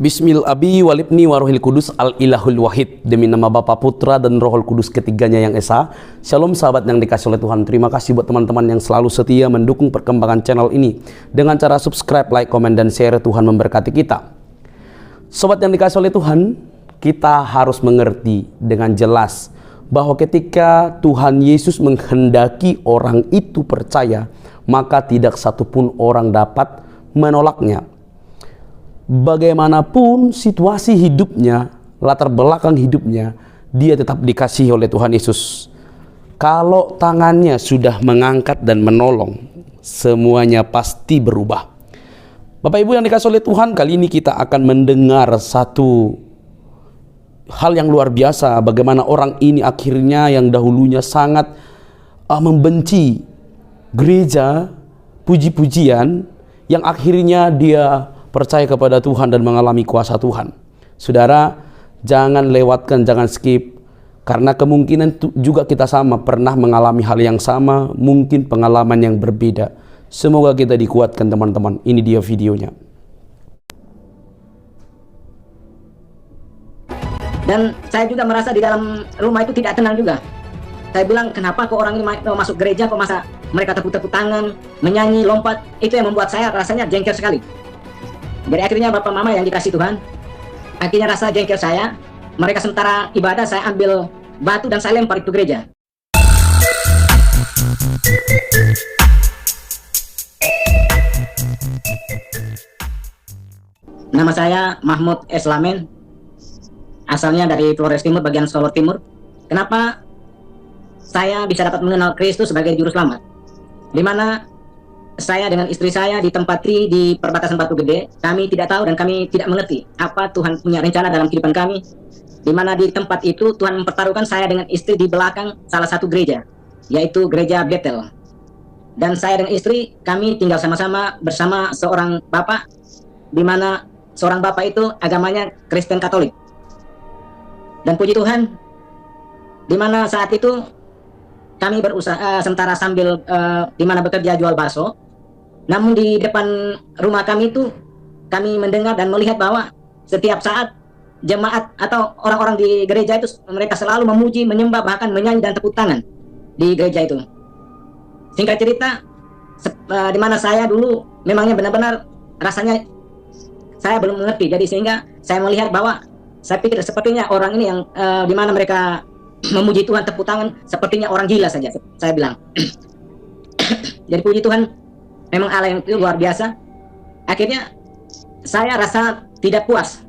Bismil Abi walibni warohil kudus al ilahul wahid. Demi nama Bapa, Putra dan Rohul Kudus ketiganya yang esa. Shalom sahabat yang dikasih oleh Tuhan. Terima kasih buat teman-teman yang selalu setia mendukung perkembangan channel ini dengan cara subscribe, like, komen, dan share. Tuhan memberkati kita. Sobat yang dikasih oleh Tuhan, kita harus mengerti dengan jelas bahwa ketika Tuhan Yesus menghendaki orang itu percaya, maka tidak satupun orang dapat menolaknya. Bagaimanapun situasi hidupnya, latar belakang hidupnya, dia tetap dikasihi oleh Tuhan Yesus. Kalau tangannya sudah mengangkat dan menolong, semuanya pasti berubah. Bapak Ibu yang dikasihi oleh Tuhan, kali ini kita akan mendengar satu hal yang luar biasa. Bagaimana orang ini akhirnya yang dahulunya sangat membenci gereja, puji-pujian, yang akhirnya dia percaya kepada Tuhan dan mengalami kuasa Tuhan. Saudara, jangan lewatkan, jangan skip, karena kemungkinan juga kita sama pernah mengalami hal yang sama, mungkin pengalaman yang berbeda. Semoga kita dikuatkan teman-teman. Ini dia videonya. Dan saya juga merasa di dalam rumah itu tidak tenang juga. Saya bilang, kenapa kok orang ini mau masuk gereja, kok masa mereka tepuk-tepuk tangan, menyanyi, lompat. Itu yang membuat saya rasanya jengkel sekali. Jadi akhirnya Bapak Mama yang dikasih Tuhan, akhirnya rasa jengkel saya, mereka sementara ibadah, saya ambil batu dan saya lempar itu gereja. Nama saya Mahmud Eslamen, asalnya dari Flores Timur, bagian Solo Timur. Kenapa saya bisa dapat mengenal Kristus sebagai juru selamat? Di mana saya dengan istri saya ditempati di perbatasan Batu Gede. Kami tidak tahu dan kami tidak mengerti apa Tuhan punya rencana dalam kehidupan kami. Di mana di tempat itu Tuhan mempertaruhkan saya dengan istri di belakang salah satu gereja, yaitu gereja Bethel. Dan saya dengan istri, kami tinggal sama-sama bersama seorang bapak, di mana seorang bapak itu agamanya Kristen Katolik. Dan puji Tuhan, di mana saat itu kami berusaha sementara sambil di mana bekerja jual bakso. Namun di depan rumah kami itu kami mendengar dan melihat bahwa setiap saat jemaat atau orang-orang di gereja itu mereka selalu memuji, menyembah, bahkan menyanyi dan tepuk tangan di gereja itu. Singkat cerita, di mana saya dulu memangnya benar-benar rasanya saya belum mengerti. Jadi sehingga saya melihat bahwa saya pikir sepertinya orang ini yang di mana mereka memuji Tuhan, tepuk tangan, sepertinya orang gila saja, saya bilang. Jadi puji Tuhan, memang Allah yang itu luar biasa. Akhirnya saya rasa tidak puas.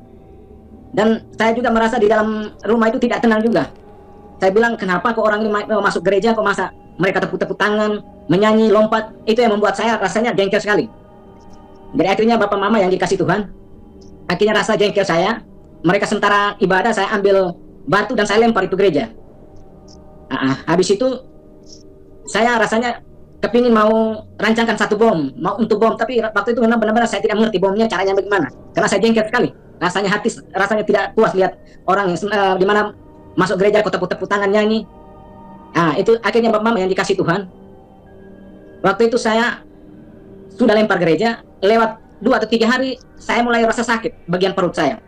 Dan saya juga merasa di dalam rumah itu tidak tenang juga. Saya bilang, kenapa kok orang ini mau masuk gereja, kok masa mereka tepuk-tepuk tangan, menyanyi, lompat. Itu yang membuat saya rasanya jengkel sekali. Jadi akhirnya Bapak Mama yang dikasih Tuhan, akhirnya rasa jengkel saya, mereka sementara ibadah, saya ambil batu dan saya lempar itu gereja. Habis itu saya rasanya kepingin mau rancangkan satu bom, mau untuk bom, tapi waktu itu memang benar-benar saya tidak mengerti bomnya caranya bagaimana, karena saya jengkel sekali, rasanya tidak puas lihat orang yang di mana masuk gereja kok tepuk-tepuk tangan nyanyi. Itu akhirnya Bapak Mama yang dikasih Tuhan. Waktu itu saya sudah lempar gereja, lewat 2 atau 3 hari saya mulai rasa sakit bagian perut saya,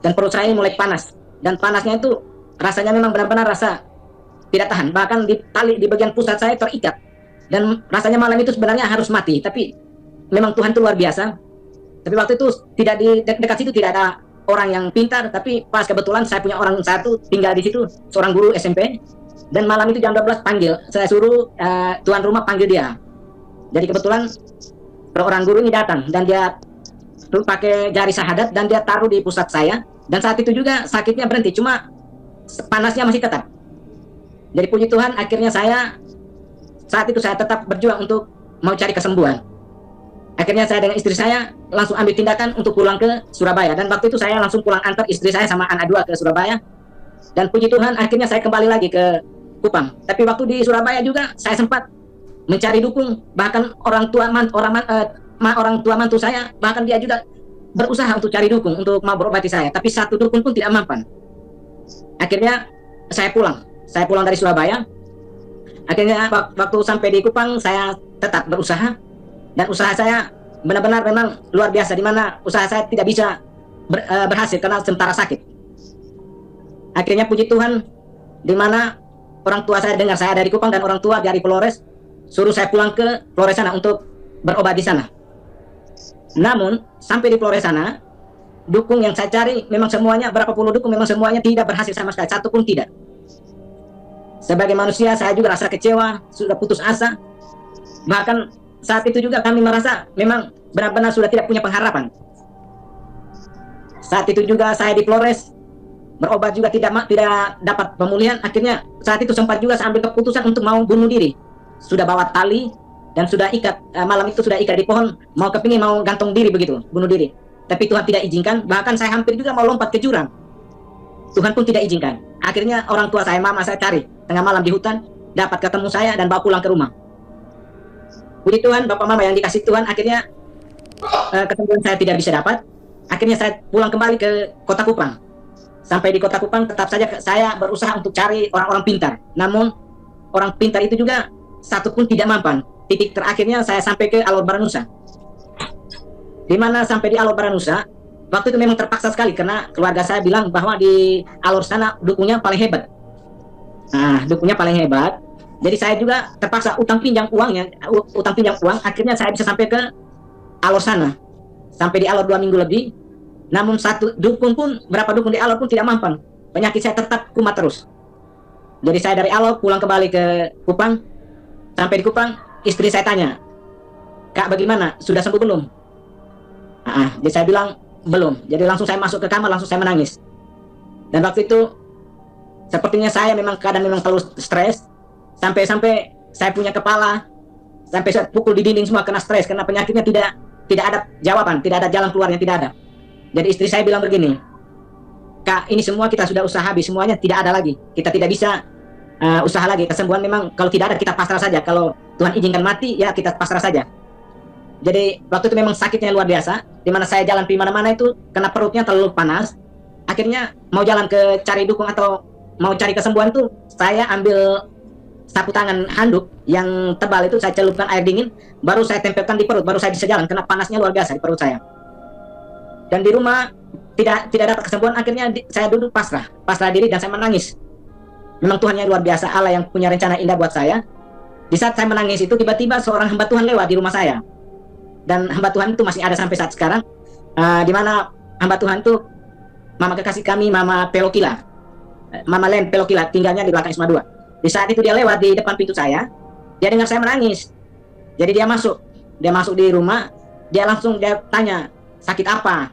dan perut saya mulai panas, dan panasnya itu rasanya memang benar-benar rasa tidak tahan, bahkan di tali di bagian pusat saya terikat. Dan rasanya malam itu sebenarnya harus mati, tapi memang Tuhan itu luar biasa. Tapi waktu itu tidak di dekat situ tidak ada orang yang pintar, tapi pas kebetulan saya punya orang satu tinggal di situ, seorang guru SMP. Dan malam itu jam 12 panggil, saya suruh tuan rumah panggil dia. Jadi kebetulan orang guru ini datang dan dia pakai jari syahadat dan dia taruh di pusat saya. Dan saat itu juga sakitnya berhenti, cuma panasnya masih tetap. Jadi puji Tuhan, akhirnya saat itu saya tetap berjuang untuk mau cari kesembuhan. Akhirnya saya dengan istri saya langsung ambil tindakan untuk pulang ke Surabaya. Dan waktu itu saya langsung pulang antar istri saya sama anak 2 ke Surabaya. Dan puji Tuhan, akhirnya saya kembali lagi ke Kupang. Tapi waktu di Surabaya juga saya sempat mencari dukun. Bahkan orang tua mantu saya, bahkan dia juga berusaha untuk cari dukun untuk mau berobati saya. Tapi satu dukun pun tidak mampan. Akhirnya saya pulang dari Surabaya. Akhirnya waktu sampai di Kupang saya tetap berusaha, dan usaha saya benar-benar memang luar biasa, di mana usaha saya tidak bisa berhasil karena sementara sakit. Akhirnya puji Tuhan, di mana orang tua saya dengar saya dari Kupang dan orang tua dari Flores suruh saya pulang ke Flores sana untuk berobat di sana. Namun sampai di Flores sana, dukung yang saya cari memang semuanya, berapa puluh dukung memang semuanya tidak berhasil sama sekali, satu pun tidak. Sebagai manusia saya juga rasa kecewa, sudah putus asa. Bahkan saat itu juga kami merasa memang benar-benar sudah tidak punya pengharapan. Saat itu juga saya di Flores berobat juga tidak dapat pemulihan. Akhirnya saat itu sempat juga saya ambil keputusan untuk mau bunuh diri. Sudah bawa tali dan sudah ikat, malam itu sudah ikat di pohon, mau kepingin mau gantung diri begitu, bunuh diri. Tapi Tuhan tidak izinkan, bahkan saya hampir juga mau lompat ke jurang. Tuhan pun tidak izinkan. Akhirnya orang tua saya, mama saya cari tengah malam di hutan, dapat ketemu saya dan bawa pulang ke rumah. Puji Tuhan, Bapak Mama yang dikasih Tuhan, akhirnya kesembuhan saya tidak bisa dapat. Akhirnya saya pulang kembali ke Kota Kupang. Sampai di Kota Kupang tetap saja saya berusaha untuk cari orang-orang pintar. Namun orang pintar itu juga satu pun tidak mampan. Titik terakhirnya saya sampai ke Alor Baranusa. Di mana sampai di Alor Baranusa, waktu itu memang terpaksa sekali karena keluarga saya bilang bahwa di Alor sana dukungnya paling hebat. Nah, dukungnya paling hebat. Jadi saya juga terpaksa utang pinjam uang. Akhirnya saya bisa sampai ke Alor sana. Sampai di Alor 2 minggu lebih. Namun satu dukun pun, berapa dukun di Alor pun tidak mampan. Penyakit saya tetap kumat terus. Jadi saya dari Alor pulang kembali ke Kupang. Sampai di Kupang, istri saya tanya, "Kak, bagaimana? Sudah sembuh belum?" Jadi saya bilang, "Belum." Jadi langsung saya masuk ke kamar, langsung saya menangis. Dan waktu itu, sepertinya saya memang keadaan memang terlalu stres. Sampai-sampai saya punya kepala, sampai saya pukul di dinding semua, kena stres. Karena penyakitnya tidak ada jawaban, tidak ada jalan keluarnya, tidak ada. Jadi istri saya bilang begini, "Kak, ini semua kita sudah usaha habis, semuanya tidak ada lagi. Kita tidak bisa usaha lagi. Kesembuhan memang kalau tidak ada kita pasrah saja. Kalau Tuhan izinkan mati, ya kita pasrah saja." Jadi waktu itu memang sakitnya luar biasa. Dimana saya jalan di mana-mana itu karena perutnya terlalu panas. Akhirnya mau jalan ke cari dukung atau mau cari kesembuhan tuh saya ambil sapu tangan handuk yang tebal itu, saya celupkan air dingin, baru saya tempelkan di perut, baru saya bisa jalan karena panasnya luar biasa di perut saya. Dan di rumah tidak dapat kesembuhan. Akhirnya saya duduk pasrah diri dan saya menangis. Memang Tuhan yang luar biasa, Allah yang punya rencana indah buat saya. Di saat saya menangis itu tiba-tiba seorang hamba Tuhan lewat di rumah saya. Dan hamba Tuhan itu masih ada sampai saat sekarang. Di mana hamba Tuhan itu mama kekasih kami, Mama Pelokila, Mama Len Pelokila, tinggalnya di belakang Isma 2. Di saat itu dia lewat di depan pintu saya, dia dengar saya menangis. Jadi dia masuk di rumah, dia tanya, "Sakit apa?"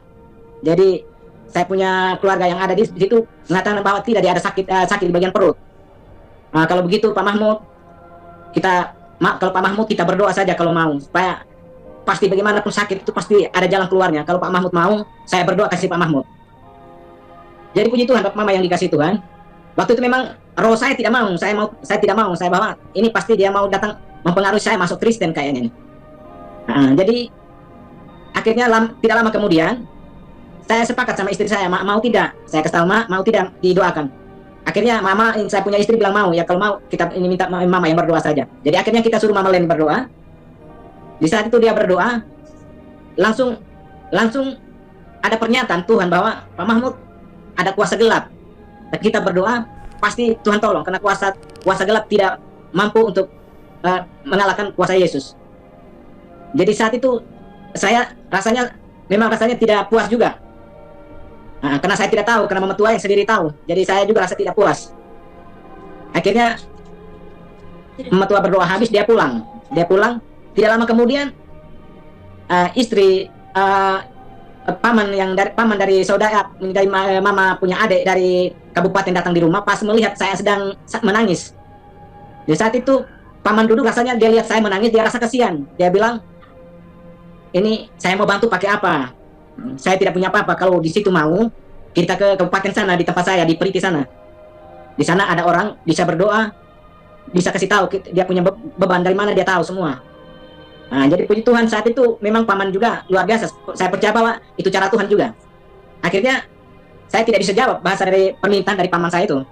Jadi saya punya keluarga yang ada di situ mengatakan bahwa tidak, dia ada sakit di bagian perut. Kalau begitu Pak Mahmud, kalau Pak Mahmud kita berdoa saja kalau mau, supaya pasti bagaimanapun sakit itu pasti ada jalan keluarnya. Kalau Pak Mahmud mau, saya berdoa kasih Pak Mahmud. Jadi puji Tuhan, Bapak Mama yang dikasih Tuhan. Waktu itu memang roh saya tidak mau, saya tidak mau, saya bahwa ini pasti dia mau datang mempengaruhi saya masuk Kristen kayaknya ini. Jadi akhirnya tidak lama kemudian saya sepakat sama istri saya, mau tidak, saya kasih tahu mau tidak didoakan. Akhirnya saya punya istri bilang mau, ya kalau mau kita ini minta Mama yang berdoa saja. Jadi akhirnya kita suruh Mama Len berdoa. Di saat itu dia berdoa, langsung ada pernyataan Tuhan bahwa Pak Mahmud ada kuasa gelap. Dan kita berdoa pasti Tuhan tolong, karena kuasa gelap tidak mampu untuk mengalahkan kuasa Yesus. Jadi saat itu saya rasanya tidak puas juga. Karena saya tidak tahu, karena Mama Tua yang sendiri tahu. Jadi saya juga rasa tidak puas. Akhirnya Mama Tua berdoa habis, dia pulang. Tidak lama kemudian istri paman dari saudara, dari Mama punya adik dari kabupaten datang di rumah pas melihat saya sedang menangis. Di saat itu paman duduk, rasanya dia lihat saya menangis, dia rasa kasihan. Dia bilang, "Ini saya mau bantu pakai apa? Saya tidak punya apa-apa. Kalau di situ mau, kita ke kabupaten sana, di tempat saya, di Periti sana. Di sana ada orang bisa berdoa, bisa kasih tahu dia punya beban dari mana, dia tahu semua." Jadi puji Tuhan, saat itu memang paman juga luar biasa. Saya percaya bahwa itu cara Tuhan juga. Akhirnya saya tidak bisa jawab bahasa dari permintaan dari paman saya itu.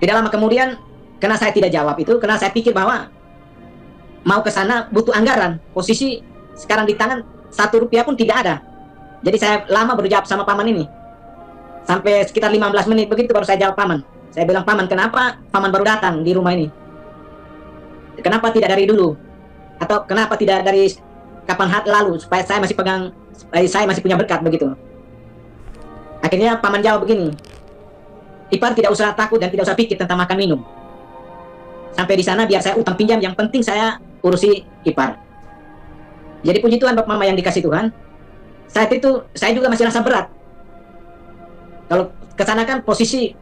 Tidak lama kemudian, karena saya tidak jawab itu, karena saya pikir bahwa mau ke sana butuh anggaran. Posisi sekarang di tangan 1 rupiah pun tidak ada. Jadi saya lama baru jawab sama paman ini. Sampai sekitar 15 menit begitu baru saya jawab paman. Saya bilang, paman, kenapa paman baru datang di rumah ini? Kenapa tidak dari dulu? Atau kenapa tidak dari kapan lalu, supaya saya masih pegang, supaya saya masih punya berkat begitu. Akhirnya paman jawab begini, Ipar tidak usah takut dan tidak usah pikir tentang makan minum. Sampai di sana biar saya utang pinjam, yang penting saya urusi Ipar. Jadi puji Tuhan Bapak Mama yang dikasih Tuhan, saat itu saya juga masih rasa berat. Kalau kesana kan posisi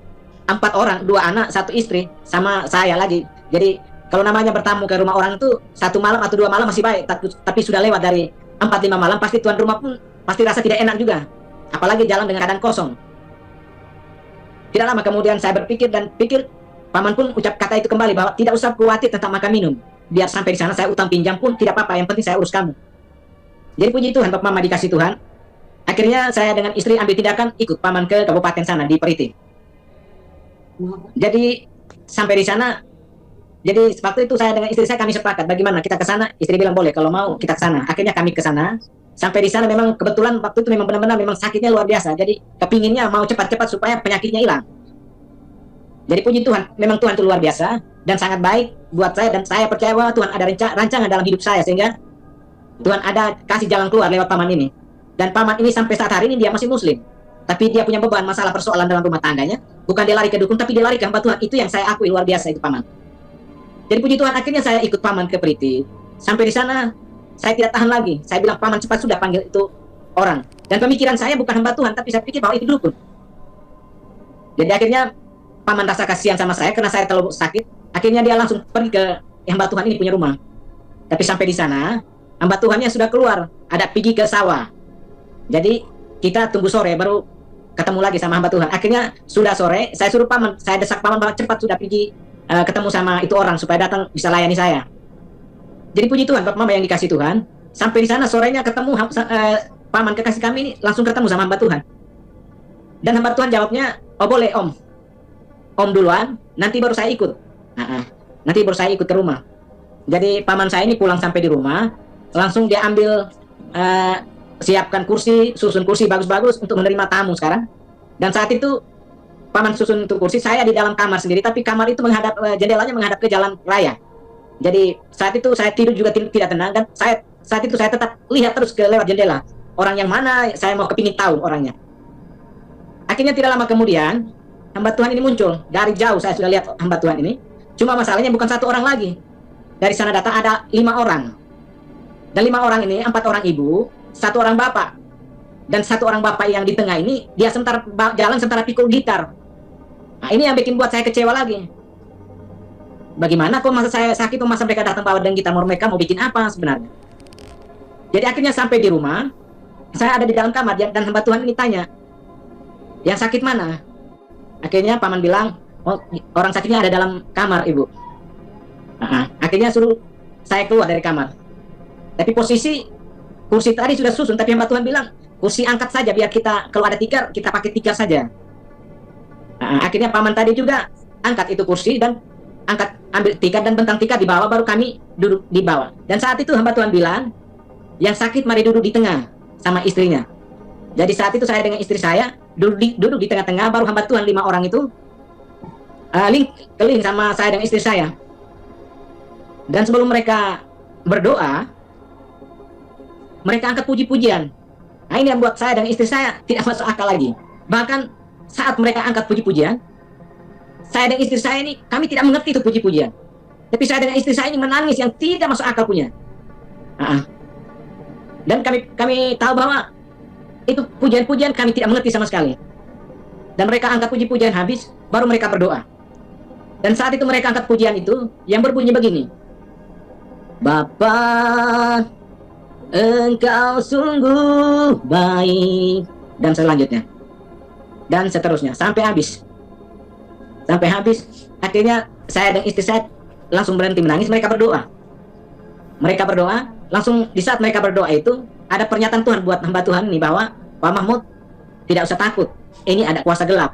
4 orang, 2 anak, 1 istri, sama saya lagi. Jadi kalau namanya bertamu ke rumah orang itu 1 malam atau 2 malam masih baik, tapi sudah lewat dari 4-5 malam, pasti tuan rumah pun pasti rasa tidak enak juga. Apalagi jalan dengan keadaan kosong. Tidak lama kemudian saya berpikir dan pikir, paman pun ucap kata itu kembali bahwa tidak usah khawatir tentang makan minum. Biar sampai di sana saya utang pinjam pun tidak apa-apa, yang penting saya urus kamu. Jadi puji Tuhan Bapak Mama dikasih Tuhan. Akhirnya saya dengan istri ambil tindakan ikut paman ke kabupaten sana di Periti. Jadi sampai di sana, jadi waktu itu saya dengan istri saya kami sepakat bagaimana kita ke sana. Istri bilang boleh kalau mau kita ke sana. Akhirnya kami ke sana. Sampai di sana memang kebetulan waktu itu memang benar-benar memang sakitnya luar biasa. Jadi kepinginnya mau cepat-cepat supaya penyakitnya hilang. Jadi puji Tuhan, memang Tuhan itu luar biasa dan sangat baik buat saya, dan saya percaya bahwa Tuhan ada rancangan dalam hidup saya sehingga Tuhan ada kasih jalan keluar lewat paman ini. Dan paman ini sampai saat hari ini dia masih muslim. Tapi dia punya beban masalah persoalan dalam rumah tangganya. Bukan dia lari ke dukun, tapi dia lari ke hamba Tuhan. Itu yang saya akui luar biasa itu paman. Jadi puji Tuhan, akhirnya saya ikut paman ke Periti. Sampai di sana saya tidak tahan lagi. Saya bilang, paman cepat sudah panggil itu orang. Dan pemikiran saya bukan hamba Tuhan, tapi saya pikir bahwa itu dukun. Jadi akhirnya paman rasa kasihan sama saya karena saya terlalu sakit. Akhirnya dia langsung pergi ke hamba Tuhan ini punya rumah. Tapi sampai di sana hamba Tuhannya sudah keluar, ada pergi ke sawah. Jadi kita tunggu sore baru ketemu lagi sama hamba Tuhan. Akhirnya sudah sore, saya suruh paman, saya desak paman bahwa cepat sudah pergi ketemu sama itu orang supaya datang bisa layani saya. Jadi puji Tuhan Bapak Mama yang dikasih Tuhan, sampai di sana sorenya ketemu paman kekasih kami ini langsung ketemu sama hamba Tuhan. Dan hamba Tuhan jawabnya, oh boleh om duluan, nanti baru saya ikut. Nanti baru saya ikut ke rumah. Jadi paman saya ini pulang sampai di rumah, langsung dia ambil siapkan kursi, susun kursi bagus-bagus untuk menerima tamu sekarang. Dan saat itu paman susun untuk kursi, saya di dalam kamar sendiri, tapi kamar itu menghadap jendelanya menghadap ke jalan raya. Jadi saat itu saya tidur juga tidak tenang, dan saat itu saya tetap lihat terus ke lewat jendela. Orang yang mana saya mau kepingin tahu orangnya. Akhirnya tidak lama kemudian hamba Tuhan ini muncul. Dari jauh saya sudah lihat hamba Tuhan ini. Cuma masalahnya bukan 1 orang lagi. Dari sana datang ada 5 orang. Dan 5 orang ini 4 orang ibu, 1 orang bapak. Dan 1 orang bapak yang di tengah ini dia jalan sementara pikul gitar. Nah ini yang bikin buat saya kecewa lagi. Bagaimana kok masa saya sakit, masa mereka datang bawa dan gitar, mereka mau bikin apa sebenarnya? Jadi akhirnya sampai di rumah, saya ada di dalam kamar dan hamba Tuhan ini tanya, yang sakit mana? Akhirnya paman bilang, oh, orang sakitnya ada dalam kamar ibu. Akhirnya suruh saya keluar dari kamar. Tapi posisi kursi tadi sudah susun, tapi hamba Tuhan bilang, kursi angkat saja biar kita, kalau ada tikar, kita pakai tikar saja. Akhirnya paman tadi juga angkat itu kursi dan ambil tikar dan bentang tikar di bawah, baru kami duduk di bawah. Dan saat itu hamba Tuhan bilang, yang sakit mari duduk di tengah sama istrinya. Jadi saat itu saya dengan istri saya duduk di tengah-tengah, baru hamba Tuhan 5 orang itu keliling sama saya dengan istri saya. Dan sebelum mereka berdoa, mereka angkat puji-pujian. Nah ini yang buat saya dan istri saya tidak masuk akal lagi. Bahkan saat mereka angkat puji-pujian, saya dan istri saya ini, kami tidak mengerti itu puji-pujian. Tapi saya dengan istri saya ini menangis yang tidak masuk akal punya. Dan kami tahu bahwa itu pujian-pujian kami tidak mengerti sama sekali. Dan mereka angkat puji-pujian habis, baru mereka berdoa. Dan saat itu mereka angkat pujian itu, yang berbunyi begini. Bapa, Engkau sungguh baik. Dan selanjutnya. Dan seterusnya, sampai habis. Sampai habis, akhirnya saya dan istri saya langsung berhenti menangis, mereka berdoa. Mereka berdoa, langsung di saat mereka berdoa itu, ada pernyataan Tuhan buat hamba Tuhan ini bahwa, Pak Mahmud, tidak usah takut, ini ada kuasa gelap.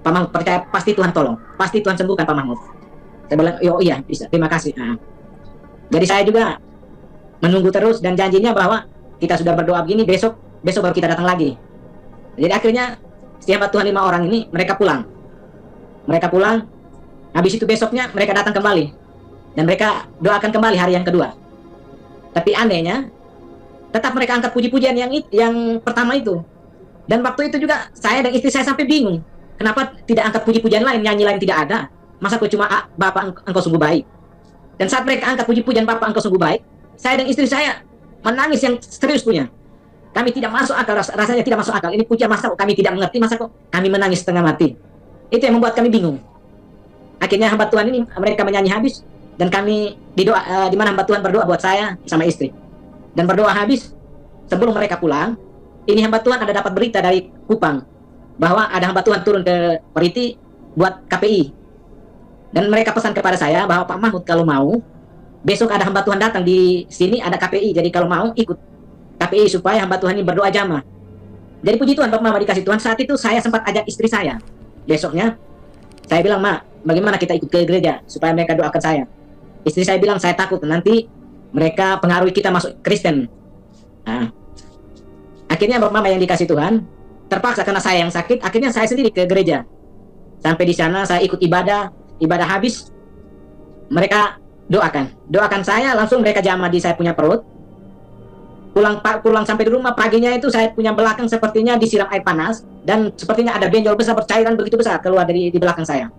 Pak Mahmud percaya, pasti Tuhan tolong, pasti Tuhan sembuhkan Pak Mahmud. Saya bilang, oh iya, bisa, terima kasih. Jadi saya juga menunggu terus dan janjinya bahwa kita sudah berdoa begini, besok besok baru kita datang lagi. Jadi akhirnya si hamba Tuhan 5 orang ini mereka pulang. Mereka pulang, habis itu besoknya mereka datang kembali dan mereka doakan kembali hari yang kedua. Tapi anehnya tetap mereka angkat puji-pujian yang pertama itu. Dan waktu itu juga saya dan istri saya sampai bingung, kenapa tidak angkat puji-pujian lain, nyanyi lain tidak ada. Masa kok cuma Bapak engkau sungguh baik. Dan saat mereka angkat puji-pujian Bapak engkau sungguh baik, saya dan istri saya menangis yang serius punya. Kami tidak masuk akal, rasanya tidak masuk akal. Ini pujian masa kok kami tidak mengerti, masa kok kami menangis setengah mati. Itu yang membuat kami bingung. Akhirnya hamba Tuhan ini mereka menyanyi habis dan kami di mana hamba Tuhan berdoa buat saya sama istri. Dan berdoa habis sebelum mereka pulang, ini hamba Tuhan ada dapat berita dari Kupang bahwa ada hamba Tuhan turun ke Pariti buat KPI. Dan mereka pesan kepada saya bahwa Pak Mahmud kalau mau besok ada hamba Tuhan datang di sini ada KPI. Jadi kalau mau ikut KPI supaya hamba Tuhan ini berdoa jamaah. Jadi puji Tuhan Bapak Mama dikasih Tuhan. Saat itu saya sempat ajak istri saya. Besoknya saya bilang, "Ma, bagaimana kita ikut ke gereja supaya mereka doakan saya?" Istri saya bilang, "Saya takut nanti mereka pengaruhi kita masuk Kristen." Nah, akhirnya Bapak Mama yang dikasih Tuhan terpaksa karena saya yang sakit, akhirnya saya sendiri ke gereja. Sampai di sana saya ikut ibadah habis mereka doakan saya, langsung mereka jamah di saya punya perut. Pulang sampai di rumah paginya itu saya punya belakang sepertinya disiram air panas dan sepertinya ada benjol besar bercairan begitu besar keluar di belakang saya,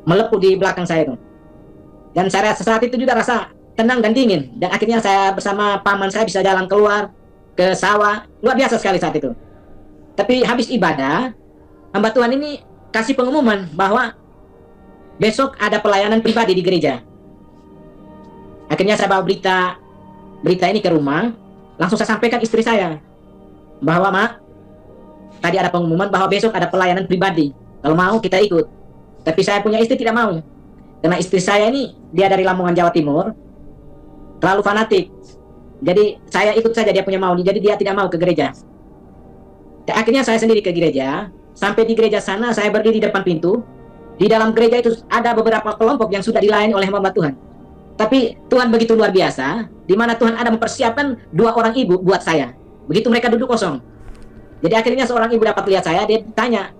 melepuh di belakang saya itu. Dan saya saat itu juga rasa tenang dan dingin, dan akhirnya saya bersama paman saya bisa jalan keluar ke sawah, luar biasa sekali saat itu. Tapi habis ibadah hamba Tuhan ini kasih pengumuman bahwa besok ada pelayanan pribadi di gereja. Akhirnya saya bawa berita ini ke rumah. Langsung saya sampaikan istri saya bahwa, "Ma, tadi ada pengumuman bahwa besok ada pelayanan pribadi. Kalau mau kita ikut." Tapi saya punya istri tidak mau. Karena istri saya ini dia dari Lamongan, Jawa Timur, terlalu fanatik. Jadi saya ikut saja dia punya mau. Jadi dia tidak mau ke gereja. Dan akhirnya saya sendiri ke gereja. Sampai di gereja sana saya berdiri di depan pintu. Di dalam gereja itu ada beberapa kelompok yang sudah dilayani oleh hamba Tuhan. Tapi Tuhan begitu luar biasa, di mana Tuhan ada mempersiapkan 2 orang ibu buat saya. Begitu mereka duduk kosong. Jadi akhirnya seorang ibu dapat lihat saya, dia tanya,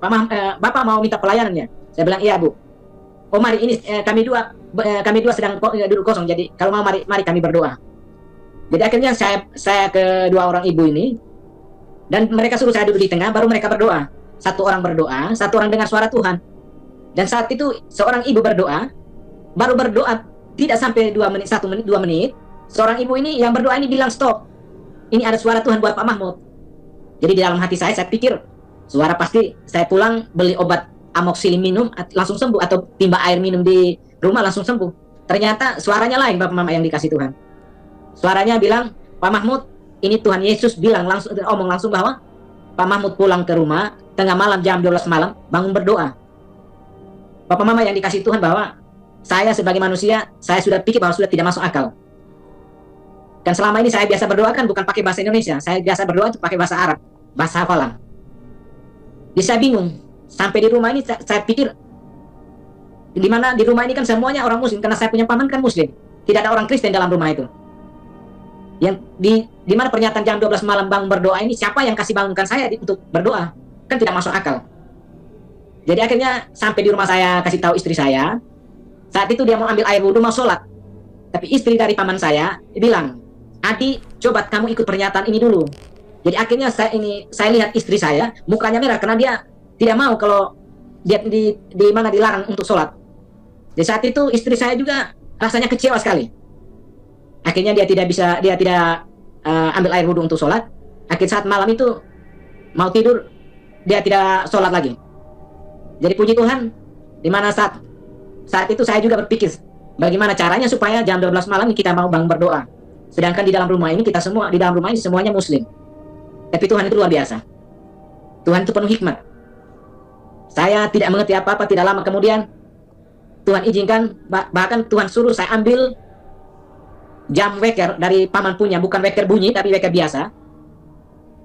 "Bapak mau minta pelayanannya?" Saya bilang, "Iya, Bu." "Oh, mari ini kami dua sedang duduk kosong. Jadi kalau mau mari kami berdoa." Jadi akhirnya saya ke 2 orang ibu ini dan mereka suruh saya duduk di tengah, baru mereka berdoa. Satu orang berdoa, satu orang dengar suara Tuhan. Dan saat itu seorang ibu berdoa, baru berdoa tidak sampai 2 menit, 1 menit, 2 menit, seorang ibu ini yang berdoa ini bilang, "Stop, ini ada suara Tuhan buat Pak Mahmud." Jadi di dalam hati saya pikir, suara pasti saya pulang beli obat amoxicillin minum, langsung sembuh, atau timba air minum di rumah langsung sembuh. Ternyata suaranya lain Bapak Mama yang dikasih Tuhan. Suaranya bilang, "Pak Mahmud, ini Tuhan Yesus bilang omong langsung bahwa Pak Mahmud pulang ke rumah, tengah malam jam 12 malam, bangun berdoa." Bapak Mama yang dikasih Tuhan bahwa saya sebagai manusia, saya sudah pikir bahwa sudah tidak masuk akal. Dan selama ini saya biasa berdoa kan bukan pakai bahasa Indonesia, saya biasa berdoa itu pakai bahasa Arab, bahasa hafalan. Jadi saya bingung, sampai di rumah ini saya pikir, di mana di rumah ini kan semuanya orang Muslim, karena saya punya paman kan Muslim, tidak ada orang Kristen dalam rumah itu. Yang di mana pernyataan jam 12 malam bangun berdoa ini, siapa yang kasih bangunkan saya untuk berdoa? Kan tidak masuk akal. Jadi akhirnya sampai di rumah saya kasih tahu istri saya. Saat itu dia mau ambil air wudhu, mau sholat. Tapi istri dari paman saya bilang, "Adi, coba kamu ikut pernyataan ini dulu." Jadi akhirnya saya lihat istri saya, mukanya merah karena dia tidak mau kalau dia di mana dilarang untuk sholat. Di saat itu istri saya juga rasanya kecewa sekali. Akhirnya dia tidak ambil air wudhu untuk sholat. Akhir saat malam itu mau tidur, dia tidak sholat lagi. Jadi puji Tuhan, di mana saat itu saya juga berpikir bagaimana caranya supaya jam 12 malam kita mau bangun berdoa. Sedangkan di dalam rumah ini di dalam rumah ini semuanya Muslim. Tapi Tuhan itu luar biasa. Tuhan itu penuh hikmat. Saya tidak mengerti apa-apa, tidak lama kemudian Tuhan izinkan, bahkan Tuhan suruh saya ambil jam weker dari paman punya, bukan weker bunyi tapi weker biasa.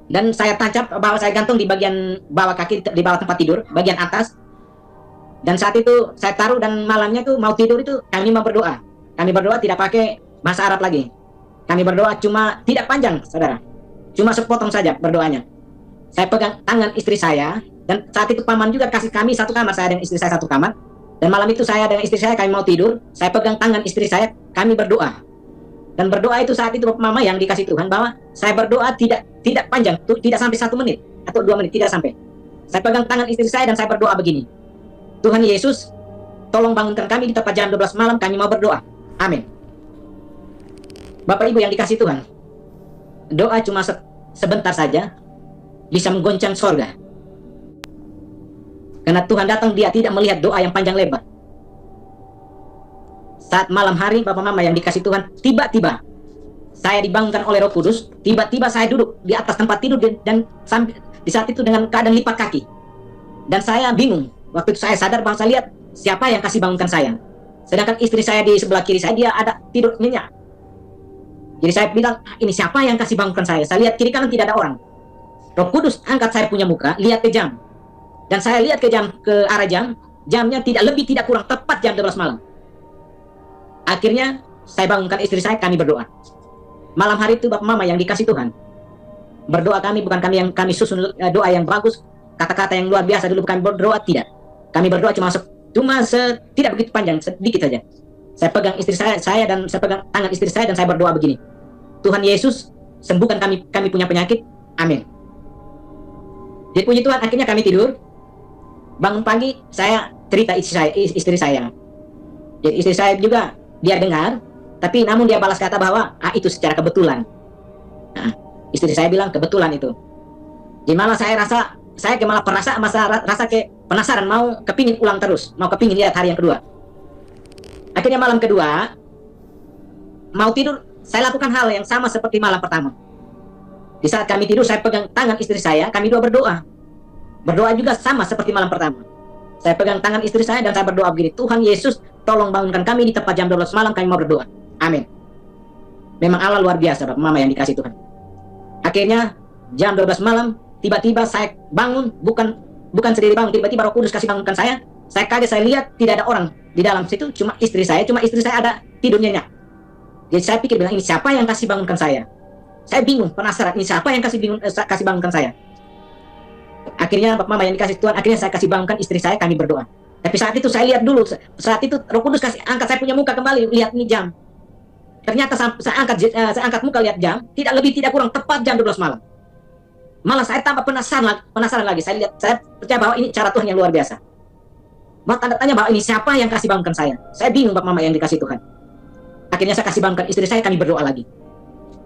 Dan saya tancap bahwa saya gantung di bagian bawah kaki, di bawah tempat tidur, bagian atas. Dan saat itu saya taruh, dan malamnya tuh mau tidur itu kami mau berdoa. Kami berdoa tidak pakai bahasa Arab lagi. Kami berdoa cuma tidak panjang, saudara. cuma sepotong saja berdoanya. Saya pegang tangan istri saya, dan saat itu paman juga kasih kami satu kamar, saya dengan istri saya satu kamar. Dan malam itu saya dengan istri saya, kami mau tidur, saya pegang tangan istri saya, kami berdoa. Dan berdoa itu saat itu Bapak Mama yang dikasih Tuhan, bahwa saya berdoa tidak panjang, tidak sampai 1 menit atau 2 menit, tidak sampai. Saya pegang tangan istri saya dan saya berdoa begini. Tuhan Yesus, tolong bangunkan kami di tepat jam 12 malam, kami mau berdoa. Amin. Bapak Ibu yang dikasih Tuhan, doa cuma sebentar saja bisa menggoncang sorga. Karena Tuhan datang, dia tidak melihat doa yang panjang lebar. Saat malam hari Bapak Mama yang dikasih Tuhan, tiba-tiba saya dibangunkan oleh Roh Kudus. Tiba-tiba saya duduk di atas tempat tidur, dan di saat itu dengan keadaan lipat kaki. Dan saya bingung. Waktu itu saya sadar bahwa saya lihat siapa yang kasih bangunkan saya. Sedangkan istri saya di sebelah kiri saya, dia ada tidur nyenyak. Jadi saya bilang, ini siapa yang kasih bangunkan saya? Saya lihat kiri kanan tidak ada orang. Roh Kudus angkat saya punya muka, lihat ke jam. Dan saya lihat ke jam, ke arah jam, jamnya tidak lebih tidak kurang tepat jam 12 malam. Akhirnya saya bangunkan istri saya, kami berdoa. Malam hari itu Bapak Mama yang dikasih Tuhan, berdoa kami bukan kami yang kami susun doa yang bagus, kata-kata yang luar biasa dulu kami berdoa, tidak. Kami berdoa cuma tidak begitu panjang, sedikit saja. Saya pegang istri saya dan saya pegang tangan istri saya dan saya berdoa begini. Tuhan Yesus, sembuhkan kami punya penyakit. Amin. Jadi puji Tuhan, akhirnya kami tidur. Bangun pagi, saya cerita istri saya. Jadi istri saya juga, dia dengar, tapi namun dia balas kata bahwa itu secara kebetulan. Nah, istri saya bilang kebetulan itu. Jadi malah saya malah rasa kayak penasaran, mau kepingin ulang terus, mau kepingin lihat hari yang kedua. Akhirnya malam kedua, mau tidur, saya lakukan hal yang sama seperti malam pertama. Di saat kami tidur, saya pegang tangan istri saya, kami dua berdoa. Berdoa juga sama seperti malam pertama. Saya pegang tangan istri saya dan saya berdoa begini. Tuhan Yesus, tolong bangunkan kami di tepat jam 12 malam, kami mau berdoa. Amin. Memang Allah luar biasa, Bapak Mama yang dikasih Tuhan. Akhirnya jam 12 malam, tiba-tiba saya bangun, bukan sendiri bangun, tiba-tiba Roh Kudus kasih bangunkan saya. Saya kaget, saya lihat tidak ada orang di dalam situ, cuma istri saya ada tidur nyenyak. Jadi saya pikir bilang, ini siapa yang kasih bangunkan saya? Saya bingung, penasaran, ini siapa yang kasih bangunkan saya? Akhirnya Bapak Mama yang dikasih Tuhan, akhirnya saya kasih bangunkan istri saya, kami berdoa. Tapi saat itu saya lihat dulu, saat itu Roh Kudus angkat saya punya muka kembali, lihat ini jam. Ternyata saya angkat muka lihat jam, tidak lebih tidak kurang tepat jam 12 malam. Malah saya tambah penasaran lagi. Saya percaya bahwa ini cara Tuhan yang luar biasa. Mau tanda tanya bahwa ini siapa yang kasih bangunkan saya? Saya bingung, Bapak Mama yang dikasih Tuhan. Akhirnya saya kasih bangunkan istri saya, kami berdoa lagi.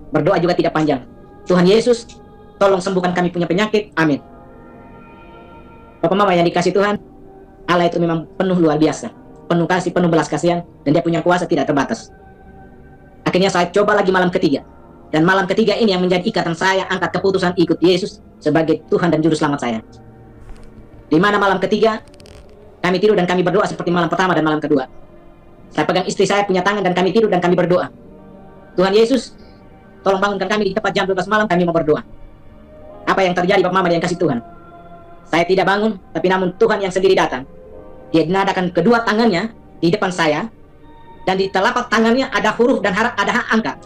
Berdoa juga tidak panjang. Tuhan Yesus, tolong sembuhkan kami punya penyakit. Amin. Bapak Mama yang dikasih Tuhan, Allah itu memang penuh luar biasa, penuh kasih, penuh belas kasihan, dan dia punya kuasa tidak terbatas. Akhirnya saya coba lagi malam ketiga, dan malam ketiga ini yang menjadi ikatan saya, angkat keputusan ikut Yesus sebagai Tuhan dan Juru Selamat saya. Di mana malam ketiga, kami tidur dan kami berdoa seperti malam pertama dan malam kedua. Saya pegang istri saya punya tangan dan kami tidur dan kami berdoa. Tuhan Yesus, tolong bangunkan kami di tepat jam 12 malam, kami mau berdoa. Apa yang terjadi Bapak Mama yang kasih Tuhan? Saya tidak bangun, tapi namun Tuhan yang sendiri datang. Dia menadakan kedua tangannya di depan saya, dan di telapak tangannya ada huruf dan ada angka.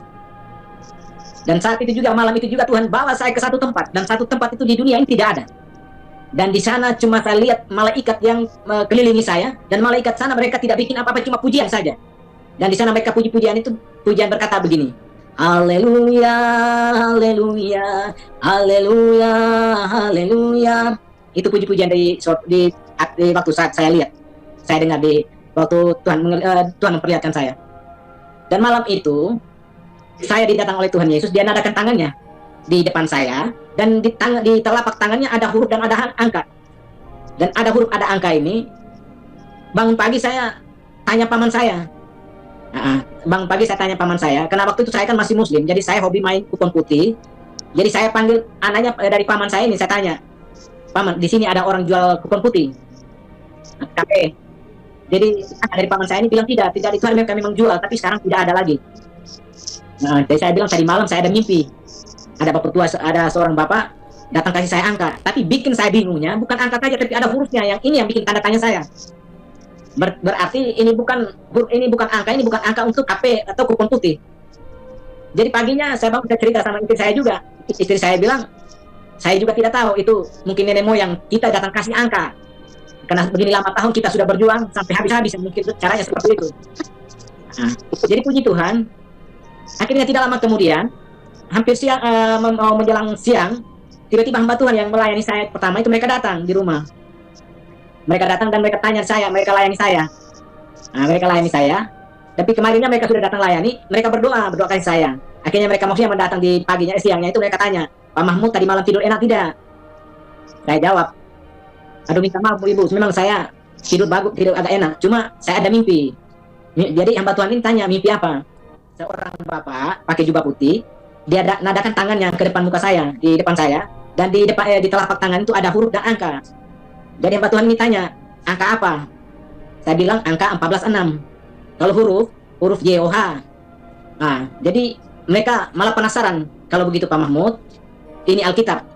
Dan saat itu juga, malam itu juga Tuhan bawa saya ke satu tempat, dan satu tempat itu di dunia ini tidak ada. Dan di sana cuma saya lihat malaikat yang kelilingi saya, dan malaikat sana mereka tidak bikin apa-apa, cuma pujian saja. Dan di sana mereka puji-pujian itu, pujian berkata begini, Haleluya, Haleluya, Haleluya, Haleluya. Itu puji-pujian di waktu saat saya lihat, saya dengar di waktu Tuhan memperlihatkan saya. Dan malam itu saya didatang oleh Tuhan Yesus, dia nadakan tangannya di depan saya, dan di telapak tangannya ada huruf dan ada angka. Dan ada huruf ada angka ini, bangun pagi saya tanya paman saya. Bangun pagi saya tanya paman saya, karena waktu itu saya kan masih muslim, jadi saya hobi main kupon putih. Jadi saya panggil anaknya dari paman saya ini, saya tanya, Paman, di sini ada orang jual kupon putih. Kafe. Jadi dari paman saya ini bilang tidak itu kami memang jual, tapi sekarang tidak ada lagi. Nah, jadi saya bilang tadi malam saya ada mimpi. Ada bapak tua, ada seorang bapak datang kasih saya angka, tapi bikin saya bingungnya bukan angka saja, tapi ada hurufnya, yang ini yang bikin tanda tanya saya. Berarti ini bukan angka, ini bukan angka untuk KP atau kupon putih. Jadi paginya saya bangun, saya cerita sama istri saya juga. Istri saya bilang, saya juga tidak tahu itu mungkin nenek moyang kita datang kasih angka. Karena begini lama tahun kita sudah berjuang sampai habis-habis, mungkin caranya seperti itu. Nah, jadi puji Tuhan, akhirnya tidak lama kemudian, hampir siang, mau menjelang siang, tiba-tiba hamba Tuhan yang melayani saya pertama itu mereka datang di rumah. Mereka datang dan mereka tanya saya, mereka layani saya. Nah, mereka layani saya. Tapi kemarinnya mereka sudah datang layani, mereka berdoa kasih saya. Akhirnya mereka maksudnya mendatang di paginya, siangnya itu mereka tanya, Pak Mahmud tadi malam tidur enak tidak? Saya jawab, aduh minta maaf Bu Ibu, memang saya tidur bagus, tidur agak enak, cuma saya ada mimpi. Jadi hamba Tuhan ini tanya, mimpi apa? Seorang bapak pakai jubah putih, dia nadakan tangannya ke depan muka saya, di depan saya, dan di depan di telapak tangan itu ada huruf dan angka. Jadi hamba Tuhan ini tanya, angka apa? Saya bilang angka 14:6. Kalau huruf YOH. Nah, jadi mereka malah penasaran. Kalau begitu Pak Mahmud, ini Alkitab.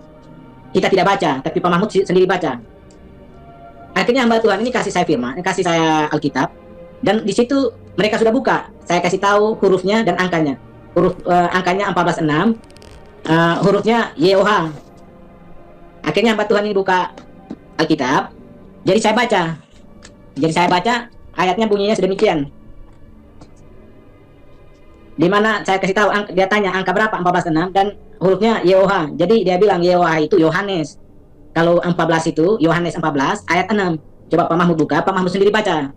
Kita tidak baca, tapi Pak Mahmud sendiri baca. Akhirnya hamba Tuhan ini kasih saya firman, kasih saya Alkitab, dan di situ mereka sudah buka. Saya kasih tahu hurufnya dan angkanya. Angkanya 14:6, hurufnya YOH. Akhirnya hamba Tuhan ini buka Alkitab. Jadi saya baca, ayatnya bunyinya sedemikian. Di mana saya kasih tahu, dia tanya angka berapa 14:6 dan hurufnya YOH. Jadi dia bilang YOH itu Yohanes. Kalau 14 itu Yohanes 14 ayat 6. Coba Pak Mahmud buka, Pak Mahmud sendiri baca.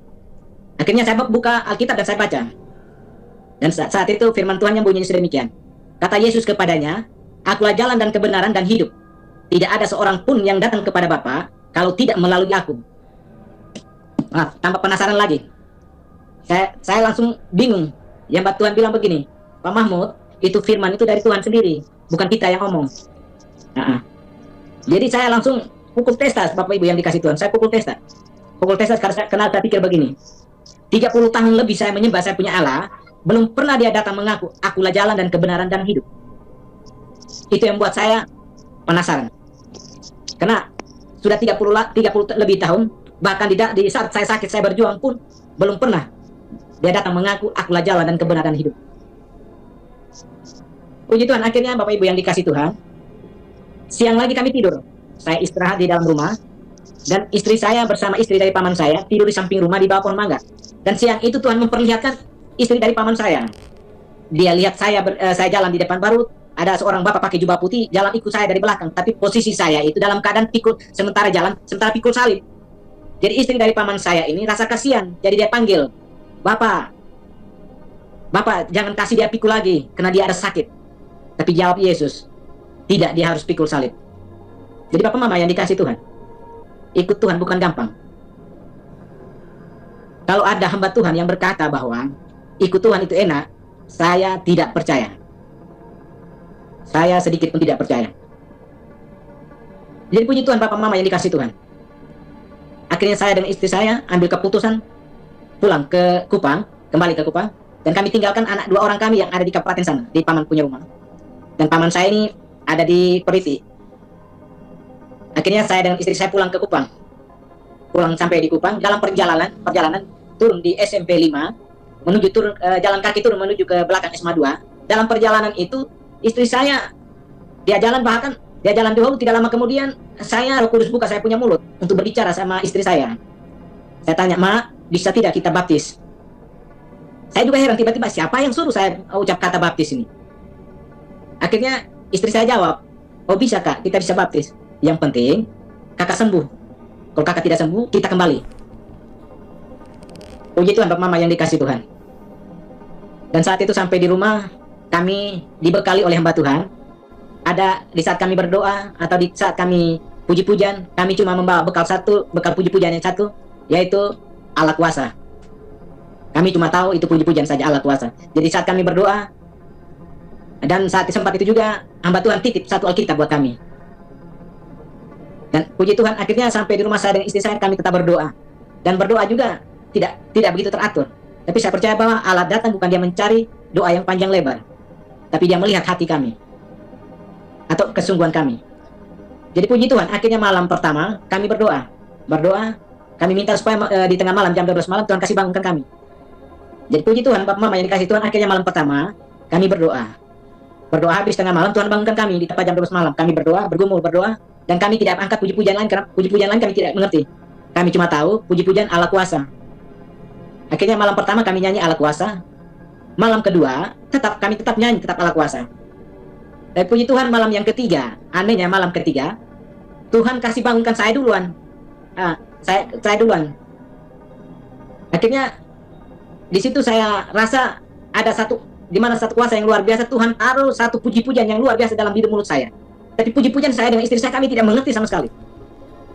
Akhirnya saya buka Alkitab dan saya baca. Dan saat itu firman Tuhan yang bunyinya sedemikian. Kata Yesus kepadanya, Akulah jalan dan kebenaran dan hidup. Tidak ada seorang pun yang datang kepada Bapa kalau tidak melalui aku. Nah, tambah penasaran lagi. Saya langsung bingung. Yang Mbak Tuhan bilang begini, Pak Mahmud, itu firman itu dari Tuhan sendiri, bukan kita yang ngomong. Jadi saya langsung pukul testas, Bapak Ibu yang dikasih Tuhan. Saya pukul testas karena saya pikir begini. 30 tahun lebih saya menyembah saya punya Allah, belum pernah dia datang mengaku, Akulah jalan dan kebenaran dan hidup. Itu yang buat saya penasaran. Karena sudah 30 lebih tahun, bahkan di saat saya sakit, saya berjuang pun, belum pernah dia datang mengaku, Akulah jalan dan kebenaran hidup. Puji Tuhan, akhirnya Bapak Ibu yang dikasih Tuhan, siang lagi kami tidur. Saya istirahat di dalam rumah, dan istri saya bersama istri dari paman saya tidur di samping rumah di bawah pohon mangga. Dan siang itu Tuhan memperlihatkan istri dari paman saya. Dia lihat saya jalan di depan, baru ada seorang bapak pakai jubah putih jalan ikut saya dari belakang. Tapi posisi saya itu dalam keadaan pikul, sementara pikul salib. Jadi istri dari paman saya ini rasa kasihan, jadi dia panggil, Bapak, jangan kasih dia pikul lagi, karena dia ada sakit. Tapi jawab Yesus, tidak, dia harus pikul salib. Jadi Bapak Mama yang dikasih Tuhan, ikut Tuhan bukan gampang. Kalau ada hamba Tuhan yang berkata bahwa ikut Tuhan itu enak, saya tidak percaya. Saya sedikit pun tidak percaya. Jadi puji Tuhan Bapak Mama yang dikasih Tuhan. Akhirnya saya dan istri saya ambil keputusan pulang ke Kupang, kembali ke Kupang, dan kami tinggalkan dua orang kami yang ada di kabupaten sana, di paman punya rumah. Dan paman saya ini ada di Periti. Akhirnya saya dan istri saya pulang ke Kupang. Pulang sampai di Kupang, dalam perjalanan turun di SMP 5, jalan kaki turun menuju ke belakang SMA 2. Dalam perjalanan itu, istri saya, dia jalan dulu, tidak lama kemudian, Roh Kudus buka saya punya mulut untuk berbicara sama istri saya. Saya tanya, Ma, bisa tidak kita baptis? Saya juga heran, tiba-tiba siapa yang suruh saya ucap kata baptis ini? Akhirnya istri saya jawab, oh bisa Kak, kita bisa baptis. Yang penting, Kakak sembuh. Kalau Kakak tidak sembuh, kita kembali. Puji Tuhan Bapak Mama yang dikasih Tuhan. Dan saat itu sampai di rumah, kami dibekali oleh hamba Tuhan. Ada di saat kami berdoa, atau di saat kami puji-pujian, kami cuma membawa bekal puji-pujian yang satu, yaitu Allah kuasa. Kami cuma tahu itu puji-pujian saja, Allah kuasa. Jadi saat kami berdoa, dan saat sempat itu juga hamba Tuhan titip satu Alkitab buat kami. Dan puji Tuhan, akhirnya sampai di rumah saya dan istri saya, kami tetap berdoa. Dan berdoa juga tidak begitu teratur. Tapi saya percaya bahwa Allah datang bukan dia mencari doa yang panjang lebar, tapi dia melihat hati kami atau kesungguhan kami. Jadi puji Tuhan, akhirnya malam pertama kami berdoa, kami minta supaya di tengah malam jam 12 malam Tuhan kasih bangunkan kami. Jadi puji Tuhan Bapak Mama yang dikasih Tuhan, akhirnya malam pertama kami berdoa. Berdoa habis tengah malam, Tuhan bangunkan kami di tepat jam 12 malam. Kami berdoa, bergumul berdoa, dan kami tidak angkat puji-pujian lain karena puji-pujian lain kami tidak mengerti. Kami cuma tahu puji-pujian Allah kuasa. Akhirnya malam pertama kami nyanyi Allah kuasa. Malam kedua kami tetap nyanyi tetap Allah kuasa. Dan puji Tuhan, malam yang ketiga, anehnya malam ketiga, Tuhan kasih bangunkan saya duluan. Saya duluan. Akhirnya di situ saya rasa ada di mana satu kuasa yang luar biasa. Tuhan taruh satu puji-pujian yang luar biasa dalam hidup mulut saya. Tapi puji-pujian saya dengan istri saya kami tidak mengerti sama sekali.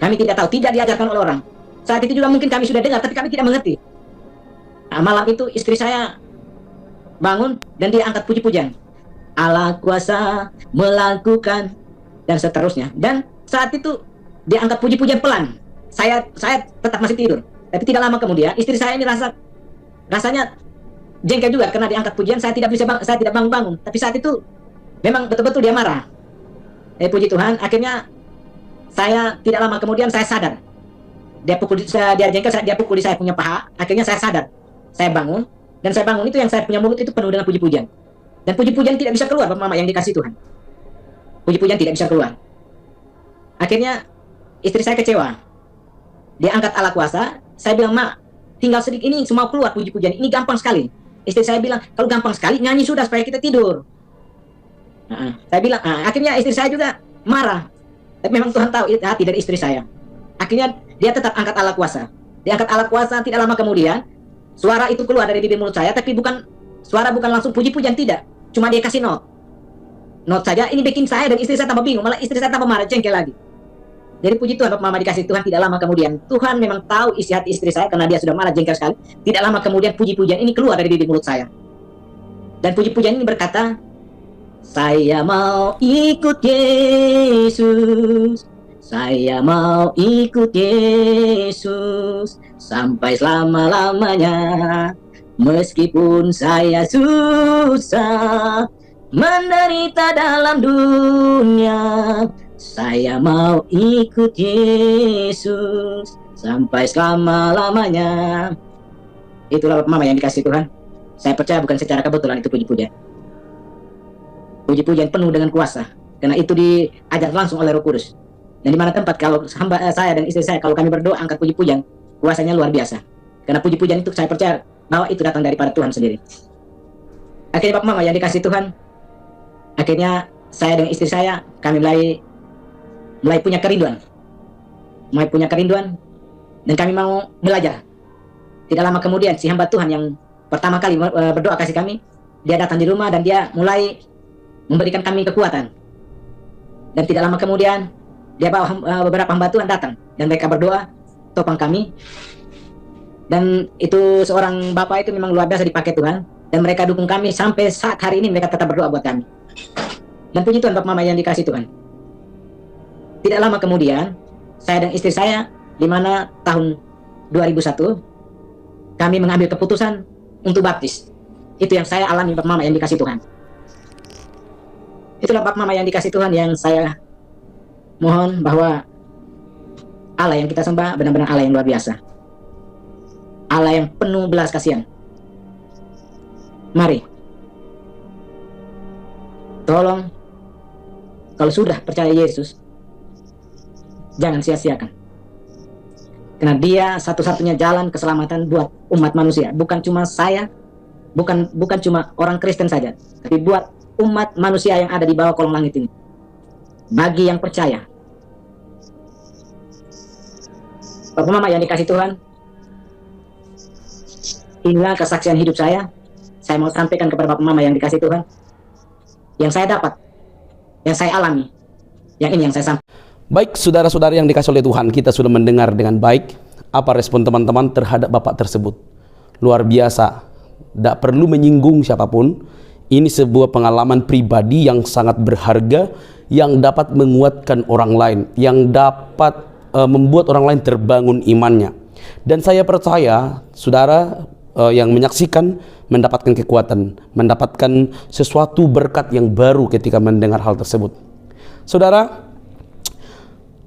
Kami tidak tahu, tidak diajarkan oleh orang. Saat itu juga mungkin kami sudah dengar, tapi kami tidak mengerti. Malam itu istri saya bangun dan dia angkat puji-pujian. Allah kuasa melakukan, dan seterusnya. Dan saat itu dia angkat puji-pujian pelan. Saya tetap masih tidur. Tapi tidak lama kemudian istri saya ini rasanya jengkel juga karena diangkat pujian. Saya tidak bangun-bangun. Tapi saat itu memang betul-betul dia marah. Puji Tuhan, akhirnya saya tidak lama kemudian saya sadar. Dia jengkel, dia pukul di saya punya paha. Akhirnya saya sadar. Saya bangun, dan saya bangun itu yang saya punya mulut itu penuh dengan puji-pujian. Dan puji-pujian tidak bisa keluar, Bapak Mama yang dikasih Tuhan. Puji-pujian tidak bisa keluar. Akhirnya istri saya kecewa. Dia angkat Allah kuasa. Saya bilang, Mak, tinggal sedikit ini semua keluar puji-pujian. Ini gampang sekali. Istri saya bilang, kalau gampang sekali nyanyi sudah supaya kita tidur. Saya bilang, akhirnya istri saya juga marah. Tapi memang Tuhan tahu hati dari istri saya. Akhirnya dia tetap angkat Allah kuasa. Dia angkat Allah kuasa, tidak lama kemudian suara itu keluar dari bibir mulut saya, tapi suara bukan langsung puji-pujian, tidak. Cuma dia kasih not saja. Ini bikin saya dan istri saya tambah bingung, malah istri saya tambah marah, jengkel lagi. Jadi puji Tuhan, Bapak Mama dikasih Tuhan, tidak lama kemudian Tuhan memang tahu isi hati istri saya karena dia sudah marah, jengkel sekali. Tidak lama kemudian puji-pujian ini keluar dari bibir mulut saya. Dan puji-pujian ini berkata, saya mau ikut Yesus, saya mau ikut Yesus sampai selama-lamanya. Meskipun saya susah menderita dalam dunia, saya mau ikut Yesus sampai selama-lamanya. Itulah Bapak Mama yang dikasih Tuhan. Saya percaya bukan secara kebetulan itu puji-pujian. Puji-pujian penuh dengan kuasa, karena itu diajar langsung oleh Roh Kudus. Dan di mana tempat kalau hamba saya dan istri saya, kalau kami berdoa angkat puji-pujian, kuasanya luar biasa. Karena puji-pujian itu saya percaya bahwa itu datang daripada Tuhan sendiri. Akhirnya Bapak Mama yang dikasih Tuhan, akhirnya saya dengan istri saya, kami mulai punya kerinduan. Dan kami mau belajar. Tidak lama kemudian si hamba Tuhan yang pertama kali berdoa kasih kami, dia datang di rumah dan dia mulai memberikan kami kekuatan. Dan tidak lama kemudian dia bawa beberapa hamba Tuhan datang dan mereka berdoa topang kami. Dan itu seorang bapak itu memang luar biasa dipakai Tuhan, dan mereka dukung kami sampai saat hari ini. Mereka tetap berdoa buat kami. Dan puji Tuhan, Bapak Mama yang dikasih Tuhan, tidak lama kemudian saya dan istri saya, di mana tahun 2001 kami mengambil keputusan untuk baptis. Itu yang saya alami, Bapak Mama yang dikasih Tuhan. Itulah Bapak Mama yang dikasih Tuhan, yang saya mohon bahwa Allah yang kita sembah benar-benar Allah yang luar biasa, Allah yang penuh belas kasihan. Mari, tolong, kalau sudah percaya Yesus, jangan sia-siakan. Karena dia satu-satunya jalan keselamatan buat umat manusia. Bukan cuma saya, bukan cuma orang Kristen saja, tapi buat umat manusia yang ada di bawah kolong langit ini. Bagi yang percaya. Bapak Mama yang dikasih Tuhan, inilah kesaksian hidup saya. Saya mau sampaikan kepada Bapak Mama yang dikasih Tuhan, yang saya dapat, yang saya alami, yang ini yang saya sampaikan. Baik, saudara-saudara yang dikasih oleh Tuhan, kita sudah mendengar dengan baik apa respon teman-teman terhadap Bapak tersebut. Luar biasa, tidak perlu menyinggung siapapun. Ini sebuah pengalaman pribadi yang sangat berharga, yang dapat menguatkan orang lain, yang dapat membuat orang lain terbangun imannya. Dan saya percaya saudara yang menyaksikan mendapatkan kekuatan, mendapatkan sesuatu berkat yang baru ketika mendengar hal tersebut. Saudara,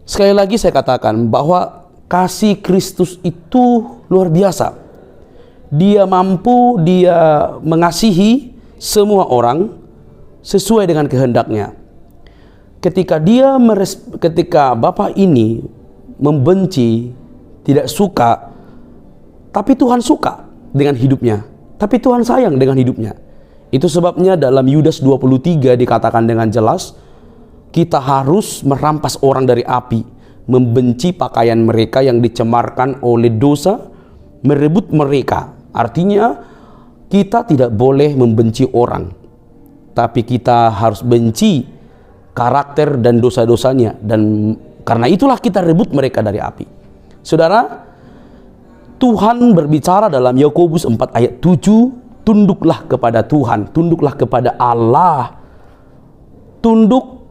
sekali lagi saya katakan bahwa kasih Kristus itu luar biasa. Dia mampu, dia mengasihi semua orang sesuai dengan kehendaknya. Ketika Bapak ini membenci, tidak suka, tapi Tuhan suka dengan hidupnya, tapi Tuhan sayang dengan hidupnya. Itu sebabnya dalam Yudas 23 dikatakan dengan jelas, kita harus merampas orang dari api, membenci pakaian mereka yang dicemarkan oleh dosa, merebut mereka. Artinya kita tidak boleh membenci orang, tapi kita harus benci karakter dan dosa-dosanya, dan karena itulah kita rebut mereka dari api. Saudara, Tuhan berbicara dalam Yakobus 4 ayat 7, tunduklah kepada Tuhan, tunduklah kepada Allah. Tunduk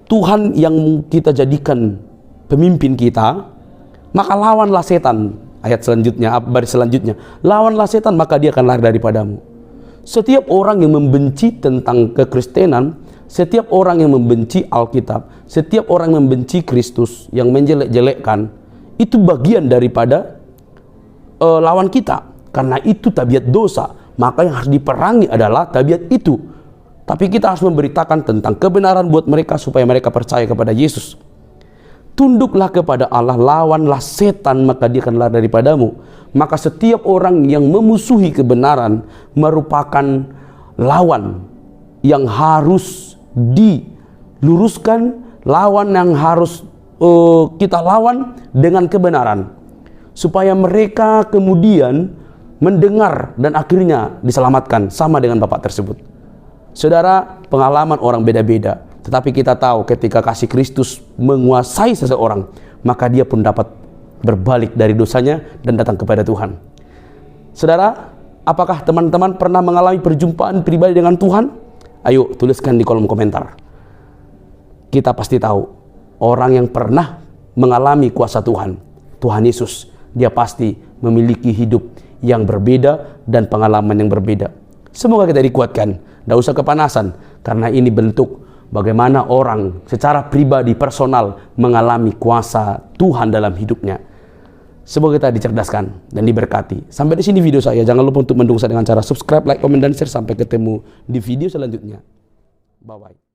Tuhan yang kita jadikan pemimpin kita, maka lawanlah setan. Ayat selanjutnya, baris selanjutnya, lawanlah setan maka dia akan lari daripadamu. Setiap orang yang membenci tentang kekristenan, setiap orang yang membenci Alkitab, setiap orang yang membenci Kristus, yang menjelek-jelekkan, itu bagian daripada lawan kita. Karena itu tabiat dosa, maka yang harus diperangi adalah tabiat itu. Tapi kita harus memberitakan tentang kebenaran buat mereka supaya mereka percaya kepada Yesus. Tunduklah kepada Allah, lawanlah setan maka dia akan lari daripadamu. Maka setiap orang yang memusuhi kebenaran merupakan lawan yang harus diluruskan, lawan yang harus kita lawan dengan kebenaran, supaya mereka kemudian mendengar dan akhirnya diselamatkan sama dengan Bapak tersebut. Saudara, pengalaman orang beda-beda, tetapi kita tahu ketika kasih Kristus menguasai seseorang, maka dia pun dapat berbalik dari dosanya dan datang kepada Tuhan. Saudara, apakah teman-teman pernah mengalami perjumpaan pribadi dengan Tuhan? Ayo tuliskan di kolom komentar. Kita pasti tahu orang yang pernah mengalami kuasa Tuhan, Tuhan Yesus, dia pasti memiliki hidup yang berbeda dan pengalaman yang berbeda. Semoga kita dikuatkan, tidak usah kepanasan, karena ini bentuk bagaimana orang secara pribadi, personal mengalami kuasa Tuhan dalam hidupnya. Semoga kita dicerdaskan dan diberkati. Sampai di sini video saya. Jangan lupa untuk mendukung saya dengan cara subscribe, like, komen, dan share. Sampai ketemu di video selanjutnya. Bye-bye.